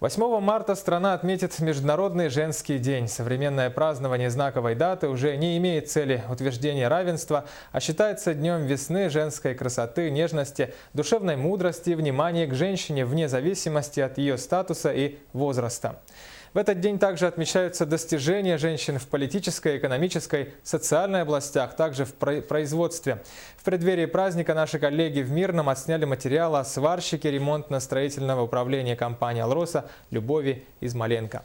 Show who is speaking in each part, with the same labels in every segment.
Speaker 1: 8 марта страна отметит Международный женский день. Современное празднование знаковой даты уже не имеет цели утверждения равенства, а считается днем весны, женской красоты, нежности, душевной мудрости и внимания к женщине вне зависимости от ее статуса и возраста. В этот день также отмечаются достижения женщин в политической, экономической, социальной областях, также в производстве. В преддверии праздника наши коллеги в Мирном отсняли материал о сварщике ремонтно-строительного управления компании «Алроса» Любови Измаленко.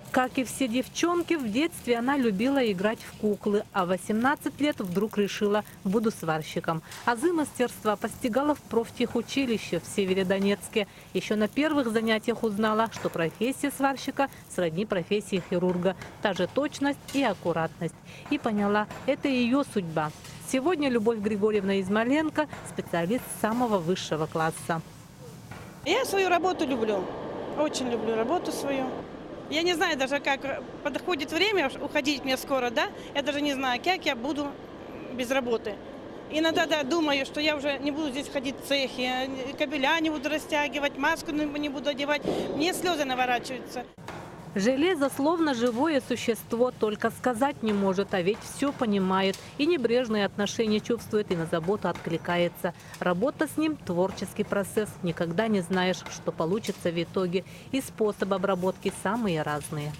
Speaker 2: Как и все девчонки, в детстве она любила играть в куклы, а в 18 лет вдруг решила – буду сварщиком. Азы мастерства постигала в профтехучилище в Северодонецке. Еще на первых занятиях узнала, что профессия сварщика сродни профессии хирурга. Та же точность и аккуратность. И поняла – это ее судьба. Сегодня Любовь Григорьевна Измаленко – специалист самого высшего класса.
Speaker 3: Я свою работу люблю. Очень люблю работу свою. Я не знаю даже, как подходит время, уходить мне скоро, да? Я даже не знаю, как я буду без работы. Иногда думаю, что я уже не буду здесь ходить в цехе, кабеля не буду растягивать, маску не буду одевать. Мне слезы наворачиваются.
Speaker 2: Железо словно живое существо, только сказать не может, а ведь все понимает. И небрежные отношения чувствует, и на заботу откликается. Работа с ним – творческий процесс. Никогда не знаешь, что получится в итоге. И способы обработки самые разные.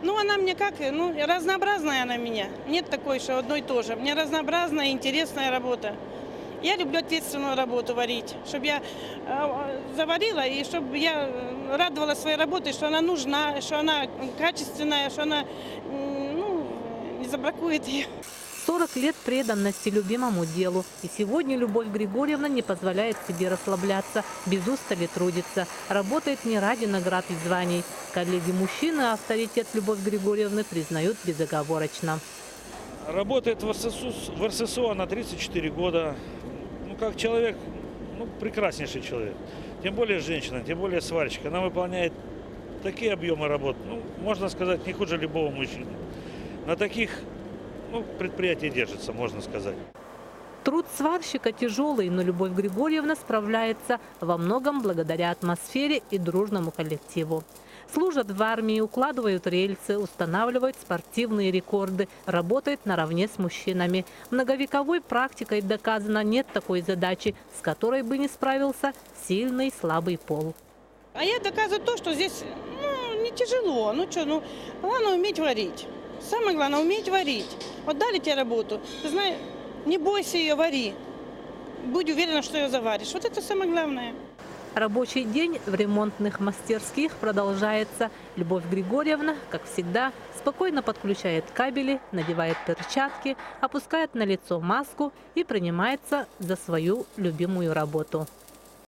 Speaker 3: Ну, она мне как, разнообразная она меня. Нет такой, что одно и то же. Мне разнообразная, интересная работа. Я люблю ответственную работу варить, чтобы я заварила и чтобы я радовала своей работой, что она нужна, что она качественная, что она не забракует ее.
Speaker 2: 40 лет преданности любимому делу. И сегодня Любовь Григорьевна не позволяет себе расслабляться, без устали трудится. Работает не ради наград и званий. Коллеги-мужчины авторитет Любовь Григорьевны признают безоговорочно.
Speaker 4: Работает в РССО она 34 года. Как человек, прекраснейший человек. Тем более женщина, тем более сварщик. Она выполняет такие объемы работ, можно сказать, не хуже любого мужчины. На таких предприятие держится, можно сказать.
Speaker 2: Труд сварщика тяжелый, но Любовь Григорьевна справляется во многом благодаря атмосфере и дружному коллективу. Служат в армии, укладывают рельсы, устанавливают спортивные рекорды, работают наравне с мужчинами. Многовековой практикой доказано, нет такой задачи, с которой бы не справился сильный слабый пол.
Speaker 3: А я доказываю то, что здесь не тяжело. Главное уметь варить. Самое главное уметь варить. Вот дали тебе работу, ты знаешь, не бойся ее, вари. Будь уверена, что ее заваришь. Вот это самое главное.
Speaker 2: Рабочий день в ремонтных мастерских продолжается. Любовь Григорьевна, как всегда, спокойно подключает кабели, надевает перчатки, опускает на лицо маску и принимается за свою любимую работу.